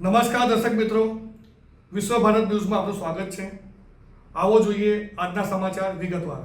નમસ્કાર દર્શક મિત્રો, વિશ્વ ભારત ન્યૂઝમાં આપનું સ્વાગત છે। આવો જોઈએ આજના સમાચાર વિગતવાર।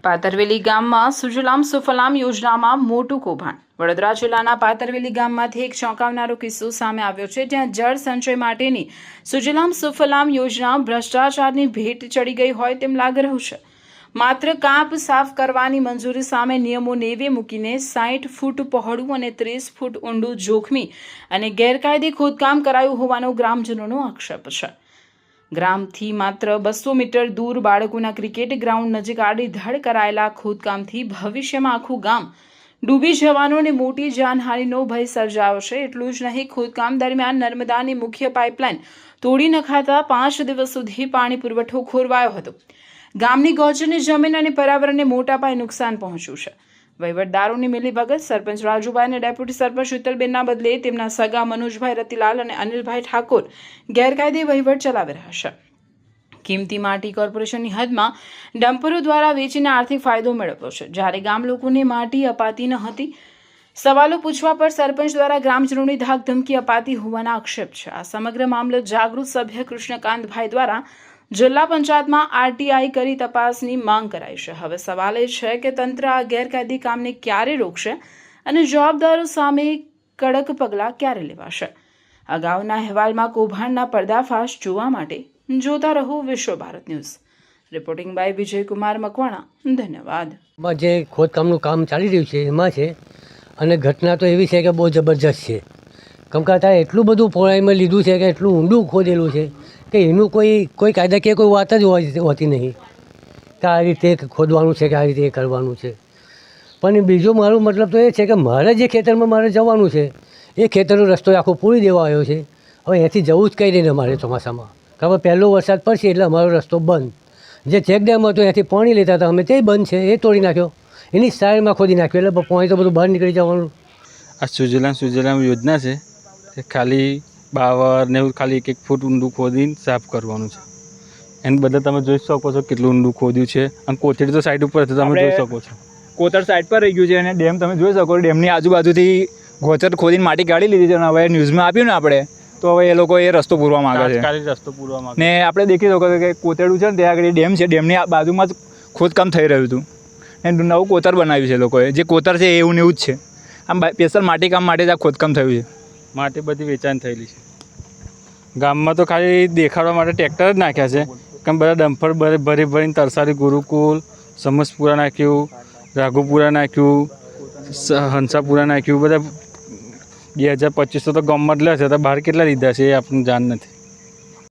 પાતરવેલી ગામમાં સુજલામ સુફલામ યોજનામાં મોટું કૌભાંડ। વડોદરા જિલ્લાના પાતરવેલી ગામમાંથી એક ચોંકાવનારો કિસ્સો સામે આવ્યો છે, જ્યાં જળ સંચય માટેની સુજલામ સુફલામ યોજના ભ્રષ્ટાચારની ભેટ ચડી ગઈ હોય તેમ લાગી રહ્યું છે। માત્ર કાંપ સાફ કરવાની મંજૂરી સામે નિયમો નેવે મૂકીને 60 ફૂટ પહોળું અને 30 ફૂટ ઊંડું જોખમી અને ગેરકાયદે ખોદકામ કરાયું હોવાનો ગ્રામજનોનો આક્ષેપ છે। ગ્રામથી માત્ર 200 મીટર દૂર બાળકોના ક્રિકેટ ગ્રાઉન્ડ નજીક આડેધડ કરાયેલા ખોદકામથી ભવિષ્યમાં આખું ગામ ડૂબી જવાનો અને મોટી જાનહાનિનો ભય સર્જાયો છે। એટલું જ નહીં, ખોદકામ દરમિયાન નર્મદાની મુખ્ય પાઇપલાઇન તોડી નખાતા 5 દિવસ સુધી પાણી પુરવઠો ખોરવાયો હતો। ગામની ગૌચરની જમીન અને પર્યાવરણને મોટા પાયે નુકસાન પહોંચ્યું છે। વહીવટદારોની મિલીભગત, સરપંચ રાજુભાઈ અને ડેપ્યુટી સરપંચ શીતલબેનના બદલે તેમના સગા મનોજભાઈ રતિલાલ અને અનિલભાઈ ઠાકોર ગેરકાયદે વહીવટ ચલાવી રહ્યા છે। કિંમતી માટી કોર્પોરેશનની હદમાં ડમ્પરો દ્વારા વેચીને આર્થિક ફાયદો મેળવ્યો છે, જ્યારે ગામ લોકોને માટી અપાતી ન હતી। સવાલો પૂછવા પર સરપંચ દ્વારા ગ્રામજનોની ધાકધમકી અપાતી હોવાના આક્ષેપ છે। આ સમગ્ર મામલે જાગૃત સભ્ય કૃષ્ણકાંતભાઈ દ્વારા જિલ્લા પંચાયતમાં આરટીઆઈ કરી તપાસની માંગ કરાઈ છે। હવે સવાલ એ છે કે તંત્ર આ ગેરકાયદે કામને ક્યારે રોકશે અને જવાબદારો સામે કડક પગલાં ક્યારે લેવાશે। અગાઉના અહેવાલમાં કૌભાંડના પર્દાફાશ જોવા માટે જોતા રહો Vishwa Bharat news. Reporting by Vijaykumar Makwana. ધન્યવાદ। જે ખોદકામનું કામ ચાલી રહ્યું છે એમાં છે, અને ઘટના તો એવી છે કે બહુ જબરજસ્ત છે। કેમ કે અત્યારે એટલું બધું પહોળાઈમાં લીધું છે કે એટલું ઊંડું ખોદેલું છે કે એનું કોઈ કાયદાકીય કોઈ વાત જ હોતી નહીં કે આ રીતે ખોદવાનું છે કે આ રીતે કરવાનું છે। પણ બીજો મારો મતલબ તો એ છે કે મારે જે ખેતરમાં મારે જવાનું છે એ ખેતરનો રસ્તો આખો પૂરી દેવા આવ્યો છે। હવે અહીંયાથી જવું જ કઈ નહીં અમારે ચોમાસામાં, કારણ કે પહેલો વરસાદ પડશે એટલે અમારો રસ્તો બંધ। જે ચેકડેમ હતો અહીંયાથી પાણી લેતા હતા અમે, તે બંધ છે, એ તોડી નાખ્યો, એની સાઈડમાં ખોદી નાખ્યું, એટલે પાણી તો બધું બહાર નીકળી જવાનું। આ સુજલામ યોજના છે, એ ખાલી બાવર ને એવું ખાલી 1 ફૂટ ઊંડું ખોદીને સાફ કરવાનું છે। એને બધા તમે જોઈ શકો છો કેટલું ઊંડું ખોદ્યું છે, અને કોથળી તો સાઈડ ઉપર તમે જોઈ શકો છો, કોતર સાઈડ પર રહી ગયું છે, અને ડેમ તમે જોઈ શકો, ડેમની આજુબાજુથી ગોચર ખોદીને માટી કાઢી લીધી છે, અને હવે ન્યૂઝમાં આપ્યું ને આપણે તો હવે એ લોકો એ રસ્તો પૂરવા માંગે છે। ખાલી રસ્તો પૂરવા માંગે ને આપણે દેખી શકો છો કે કોતરડું છે ને ત્યાં આગળ ડેમ છે, ડેમની બાજુમાં જ ખોદકામ થઈ રહ્યું હતું, અને નવું કોતર બનાવ્યું છે લોકોએ। જે કોતર છે એવું ને એવું જ છે, આમ સ્પેશિયલ માટી કામ માટે જ આ ખોદકામ થયું છે। માટી બધી વેચાણ થયેલી છે। ગામમાં તો ખાલી દેખાડવા માટે ટ્રેક્ટર જ નાખ્યા છે, કેમ બધા ડમ્પર ભરીને તરસારી ગુરુકુલ, સમસપુરા નાખ્યું, રાઘુપુરા નાખ્યું, હંસાપુરા નાખ્યું, બધા 2025 તો ગામમાં જ લે છે, તો બહાર કેટલા લીધા છે એ આપણને જાણ નથી।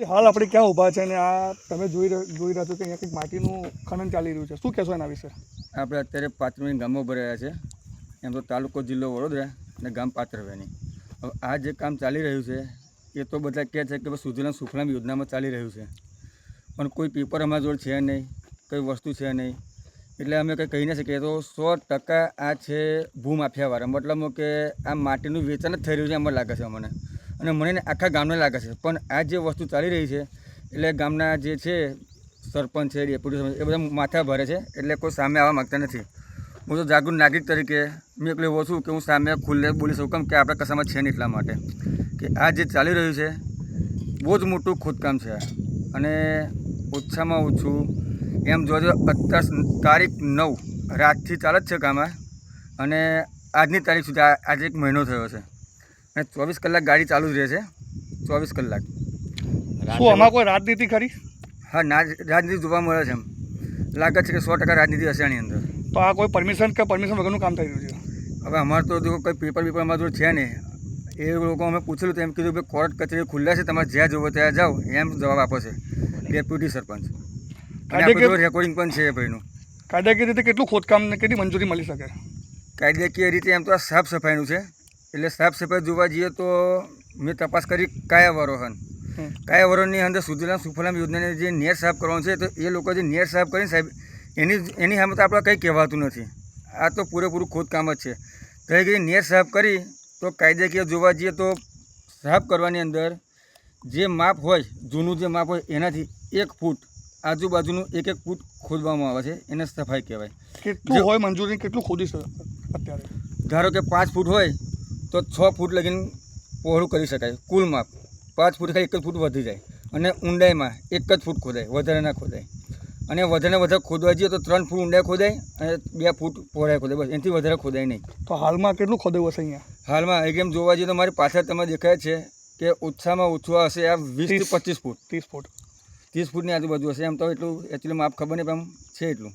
હાલ આપણે ક્યાં ઊભા છે અને આ તમે જોઈ રહ્યા છો કે અહીંયા કંઈક માટીનું ખનન ચાલી રહ્યું છે, શું કહેશો એના વિશે? આપણે અત્યારે પાત્રવેની ગામમાં ઉભા રહ્યા છે। એમ તો તાલુકો જિલ્લો વડોદરા અને ગામ પાત્રવેની। હવે આ જે કામ ચાલી રહ્યું છે એ તો બધા કહે છે કે સુજલામ સુફલામ યોજનામાં ચાલી રહ્યું છે, પણ કોઈ પેપર અમારા જોડે છે નહીં, કંઈ વસ્તુ છે નહીં, એટલે અમે કંઈ કહી ન શકીએ। તો 100% આ છે ભૂમાફિયાવાળા, મતલબ કે આ માટીનું વેચાણ જ થઈ રહ્યું છે એમ લાગે છે અમને, અને મને આખા ગામને લાગે છે। પણ આ જે વસ્તુ ચાલી રહી છે એટલે ગામના જે છે સરપંચ છે, ડેપ્યુટી સરપંચ, એ બધા માથા ભરે છે, એટલે કોઈ સામે આવવા માગતા નથી। હું તો જાગૃત નાગરિક તરીકે મેં એકલો એવો છું કે હું સામે ખુલ્લે બોલી શકું, કેમ કે આપણે કશામાં છે નહીં, એટલા માટે કે આ જે ચાલી રહ્યું છે બહુ જ મોટું ખોદકામ છે, અને ઓછામાં ઓછું એમ જોજો અત્યાર તારીખ 9 રાતથી ચાલે જ છે કામ, અને આજની તારીખ સુધી આજે 1 મહિનો થયો છે, અને 24 કલાક ગાડી ચાલુ જ રહે છે, 24 કલાક। શું આમાં કોઈ રાજનીતિ ખરી? હા, રાજનીતિ જોવા મળે છે, એમ લાગે છે કે 100% રાજનીતિ હશે આની અંદર। તો આ કોઈ પરમિશન વગરનું કામ થઈ રહ્યું છે? હવે અમારે તો જો કોઈ પેપર અમારા જોડે છે નહીં, એ લોકો અમે પૂછેલું તો એમ કીધું કે કોર્ટ કચેરી ખુલ્લા છે, તમારે જ્યાં જવો ત્યાં જાઓ, એમ જવાબ આપો છે ડેપ્યુટી સરપંચ, અને આપણે જોડે રેકોર્ડિંગ પણ છે એ ભાઈનું। કાયદાકીય રીતે કેટલું ખોદકામ ને કેટલી મંજૂરી મળી શકે? કાયદાકીય રીતે એમ તો આ સાફ સફાઈનું છે, એટલે સાફ સફાઈ જોવા જઈએ તો મેં તપાસ કરી કયા વરોની અંદર સુજલામ સુફલામ યોજનાની જે નેર સાફ કરવાનું છે, તો એ લોકો જે નેર સાફ કરીને સાહેબ એની સામે તો આપણે કંઈ કહેવાતું નથી। આ તો પૂરેપૂરું ખોદકામ જ છે। કઈ કઈ નેર સાફ કરી તો કાયદાકીય જોવા જઈએ તો સાફ કરવાની અંદર જે માપ હોય, જૂનું જે માપ હોય એનાથી 1 ફૂટ આજુબાજુનું 1 ફૂટ ખોદવામાં આવે છે, એને સફાઈ કહેવાય। કેટલું હોય મંજૂરી, કેટલું ખોદી છે અત્યારે? ધારો કે 5 ફૂટ હોય તો 6 ફૂટ લગીને પહોળું કરી શકાય. કુલ માપ 5 ફૂટ ખાલી 1 જ ફૂટ વધી જાય અને ઊંડાઈમાં 1 જ ફૂટ ખોદાય, વધારે ના ખોદાય. અને વધારે ખોદવા જઈએ તો 3 ફૂટ ઊંડાઈ ખોદાય અને 2 ફૂટ પહોળાઈ ખોદાય, બસ એનાથી વધારે ખોદાય નહીં. તો હાલમાં કેટલું ખોદાયું હશે અહીંયા? હાલમાં એકમ જોવા જઈએ તો મારી પાછળ તમે દેખાય છે કે ઓછામાં ઓછું હશે આ 20 થી 25 ફૂટ, 30 ફૂટની આજુબાજુ હશે. એમ તો એટલું એકચ્યુઅલી માપ ખબર નહીં પણ છે એટલું.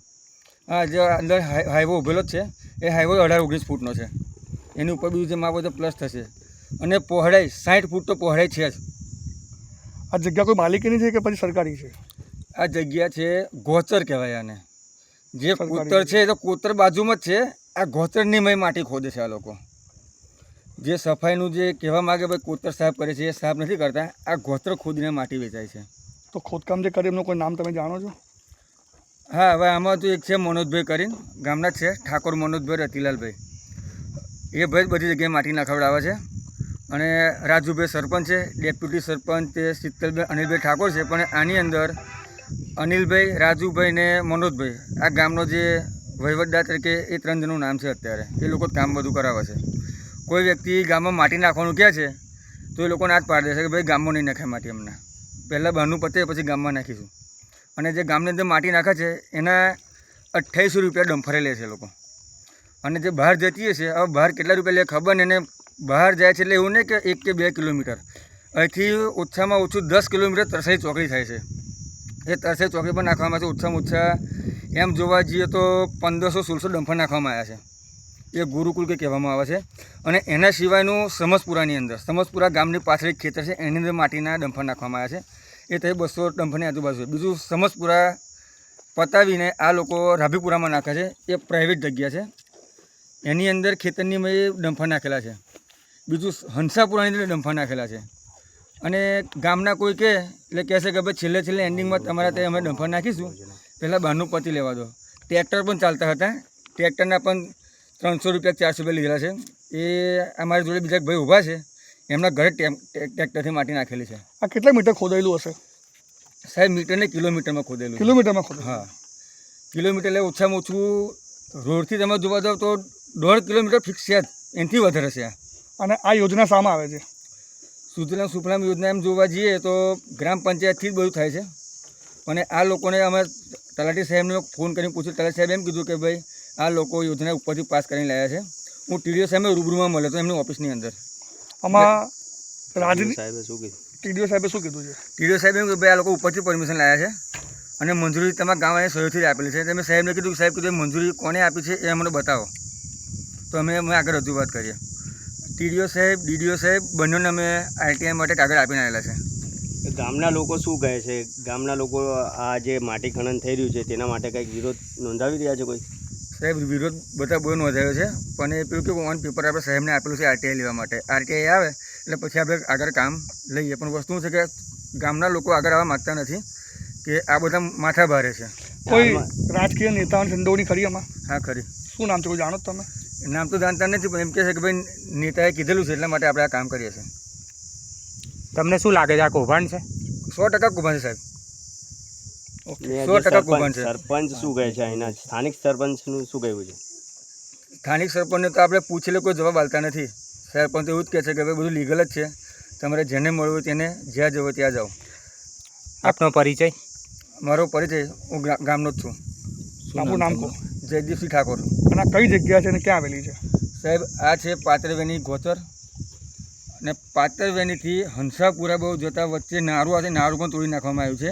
હા, જે અંદર હાઈવો ઉભેલો જ છે એ હાઈવો 18-19 ફૂટનો છે. એની ઉપર બીજું જે માપ હોય તો પ્લસ થશે. અને પહોળાઈ 60 ફૂટ તો પહોળાઈ છે જ. આ જગ્યા કોઈ માલિકીની છે કે પછી સરકારી છે? આ જગ્યા છે ગોચર કહેવાય આને. જે કોતર છે એ તો કોતર બાજુમાં જ છે. આ ગોચરની મય માટી ખોદે છે આ લોકો. જે સફાઈનું જે કહેવા માગે ભાઈ કોતર સાફ કરે છે એ સાફ નથી કરતા, આ ગોચર ખોદીને માટી વેચાય છે. તો ખોદકામ જે કરે એમનું કોઈ નામ તમે જાણો છો? હા, હવે આમાં તો એક છે મનોજભાઈ કરીને, ગામના જ છે, ઠાકોર મનોજભાઈ રતિલાલભાઈ. એ ભાઈ બધી જગ્યાએ માટી નાખવડાવે છે. અને રાજુભાઈ સરપંચ છે, ડેપ્યુટી સરપંચ તે શીતલભાઈ અનિલભાઈ ઠાકોર છે. પણ આની અંદર અનિલભાઈ, રાજુભાઈ ને મનોજભાઈ આ ગામનો જે વહીવટદાર તરીકે એ 3 જણનું નામ છે અત્યારે. એ લોકો કામ બધું કરાવે છે. કોઈ વ્યક્તિ ગામમાં માટી નાખવાનું કહે છે તો એ લોકોને હાથ પાડી દે છે કે ભાઈ ગામમાં નહીં નાખે માટી, અમને પહેલાં બહારનું પતે પછી ગામમાં નાખીશું. અને જે ગામની અંદર માટી નાખે છે એના 2800 રૂપિયા ડમ્ફરે લે છે લોકો. અને જે બહાર જતી હશે, હવે બહાર કેટલા રૂપિયા લે ખબર ને, એને બહાર જાય છે એટલે એવું નહીં કે 1 કે 2 કિલોમીટર, અહીંથી ઓછામાં ઓછું 10 કિલોમીટર તરસાઈ ચોકડી થાય છે. એ તરસાઈ ચોકડી પર નાખવામાં છે ઓછામાં ઓછા એમ જોવા જઈએ તો 1500-1600 ડમ્ફર નાખવામાં આવ્યા છે. એ ગુરુકુલ કે કહેવામાં આવે છે. અને એના સિવાયનું સમસપુરાની અંદર, સમસપુરા ગામની પાછળ એક ખેતર છે એની અંદર માટીના ડમ્ફર નાખવામાં આવ્યા છે. એ થઈ 200 ડમ્ફરની આજુબાજુ છે. બીજું સમસપુરા પતાવીને આ લોકો રાભીપુરામાં નાખે છે. એ પ્રાઇવેટ જગ્યા છે, એની અંદર ખેતરની મેં ડમ્ફર નાખેલા છે. બીજું હંસાપુરાની અંદર ડમ્ફર નાખેલા છે. અને ગામના કોઈ કહે એટલે કહેશે કે ભાઈ છેલ્લે એન્ડિંગમાં તમારા ત્યાં અમે ડમ્ફર નાખીશું, પહેલાં બહારનું પતી લેવા દો. ટ્રેક્ટર પણ ચાલતા હતા, ટ્રેક્ટરના પણ 300 રૂપિયા 400 રૂપિયા લીધેલા છે. એ અમારી જોડે બીજા ભાઈ ઊભા છે, એમના ઘરે ટ્રેક્ટરથી માટી નાખેલી છે. આ કેટલા મીટર ખોદાયેલું હશે સાહેબ? મીટર ને કિલોમીટરમાં ખોદેલું. કિલોમીટરમાં ખોદાયેલું? હા, કિલોમીટર એટલે ઓછામાં ઓછું રોડથી તમે જોવા જાઓ તો 1.5 કિલોમીટર ફિક્સ છે જ, એનાથી વધારે છે. અને આ યોજના શામાં આવે છે? સુજલામ સુફલામ યોજના એમ જોવા જઈએ તો ગ્રામ પંચાયતથી જ બધું થાય છે. અને આ લોકોને અમે તલાટી સાહેબને ફોન કરીને પૂછ્યું. તલાટી સાહેબ એમ કીધું કે ભાઈ આ લોકો યોજના ઉપરથી પાસ કરીને લાવ્યા છે. હું ટીડીઓ સાહેબને રૂબરૂમાં મળ્યો તો એમની ઓફિસની અંદર. આમાં ટીડીઓ સાહેબે શું કીધું છે? ટીડીઓ સાહેબ એમ કે ભાઈ આ લોકો ઉપરથી પરમિશન લાવ્યા છે અને મંજૂરી તમારા ગામ વાળાએ સહયોગથી જ આપેલી છે. તમે સાહેબને કીધું કે સાહેબ કીધું મંજૂરી કોને આપી છે એ અમને બતાવો, તો અમે આગળ રજૂઆત કરીએ. ટીડીઓ સાહેબ, ડીડીઓ સાહેબ બંનેને અમે આરટીઆઈ માટે કાગળ આપીને આવેલા છે. ગામના લોકો શું કહે છે? ગામના લોકો આ જે માટી ખનન થઈ રહ્યું છે તેના માટે કંઈક વિરોધ નોંધાવી રહ્યા છે કોઈ? સાહેબ વિરોધ બધા બહુ નોંધાયો છે, પણ એ પેલું કેવું ઓન પેપર આપણે સાહેબને આપેલું છે આરટીઆઈ લેવા માટે. આરટીઆઈ આવે એટલે પછી આપણે આગળ કામ લઈએ. પણ વસ્તુ છે કે ગામના લોકો આગળ આવવા માગતા નથી, કે આ બધા માથા ભારે છે. કોઈ રાજકીય નેતાઓની સંડોવણી ખરી આમાં? હા ખરી. શું નામ છે, કોઈ જાણો તમે? નામ તો જાણતા નથી, પણ એમ કહે છે કે ભાઈ નેતાએ કીધેલું છે એટલા માટે આપણે આ કામ કરીએ છીએ. તમને શું લાગે છે આ કૌભાંડ છે? 100% કૌભાંડ છે સાહેબ. ને જે 100% કૌભાંડ છે. સરપંચ શું કહે છે? અહીંના સ્થાનિક સરપંચનું શું કહેવું છે? સ્થાનિક સરપંચને તો આપણે પૂછેલો કોઈ જવાબ આપતા નથી. સરપંચ એવું જ કહે છે કે ભાઈ બધું લીગલ જ છે, તમારે જેને મળવું તેને જ્યાં જવો ત્યાં જાઓ. આપનો પરિચય? મારો પરિચય, હું ગામનો જ છું. આપણું નામ કહો. જયદીપસિંહ ઠાકોર. અને આ કઈ જગ્યા છે અને ક્યાં આવેલી છે? સાહેબ આ છે પાત્રવેની ગોચર, અને પાત્રવેનીથી હંસાપુરા બહુ જતાં વચ્ચે નારું આવે, નારું પણ તોડી નાખવામાં આવ્યું છે.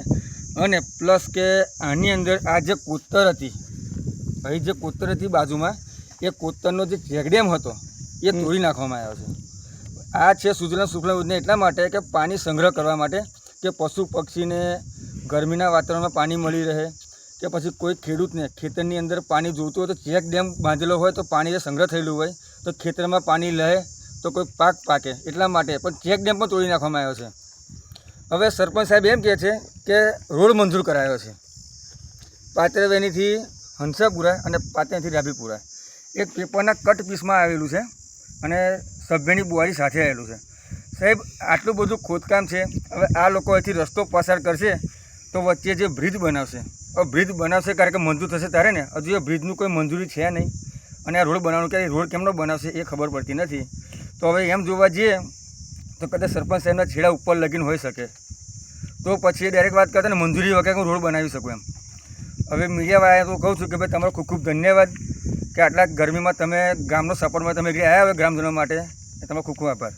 અને પ્લસ કે આની અંદર આ જે કોતર હતી, અહીં જે કોતર હતી બાજુમાં, એ કોતરનો જે ચેકડેમ હતો એ તોડી નાખવામાં આવ્યો છે. આ છે સુજલામ સુફલામ યોજના એટલા માટે કે પાણી સંગ્રહ કરવા માટે, કે પશુ પક્ષીને ગરમીના વાતાવરણમાં પાણી મળી રહે, કે પછી કોઈ ખેડૂતને ખેતરની અંદર પાણી જોઈતું હોય તો ચેક ડેમ બાંધેલો હોય તો પાણી જે સંગ્રહ થયેલું હોય તો ખેતરમાં પાણી લે તો કોઈ પાક પાકે, એટલા માટે પણ ચેક ડેમ પણ તોડી નાખવામાં આવ્યો છે. હવે સરપંચ સાહેબ એમ કહે છે કે રોડ મંજૂર કરાયો છે પાત્રવેનીથી હંસાપુરા અને પાત્રવેનીથી રાભીપુરા. એક પેપરના કટ પીસમાં આવેલું છે અને સભ્યની બુવારી સાથે આવેલું છે. સાહેબ આટલું બધું ખોદકામ છે. હવે આ લોકો અહીંથી રસ્તો પસાર કરશે તો વચ્ચે જે બ્રિજ બનાવશે, હવે બ્રિજ બનાવશે કારણ કે મંજૂર થશે ત્યારે ને, હજુ એ બ્રિજનું કોઈ મંજૂરી છે નહીં. અને આ રોડ બનાવવાનું કે રોડ કેમનો બનાવશે એ ખબર પડતી નથી. તો હવે એમ જોવા જઈએ તો કદાચ સરપંચ સાહેબના છેડા ઉપર લગીને હોઈ શકે, તો પછી એ ડાયરેક્ટ વાત કરતા ને મંજૂરી વગર હું રોડ બનાવી શકું એમ. હવે મીડિયાવાળાએ તો કહું છું કે ભાઈ તમારો ખૂબ ખૂબ ધન્યવાદ કે આટલા ગરમીમાં તમે ગામનો સપોર્ટમાં તમે આવ્યા હવે ગ્રામજનો માટે, તમારો ખૂબ ખૂબ આભાર.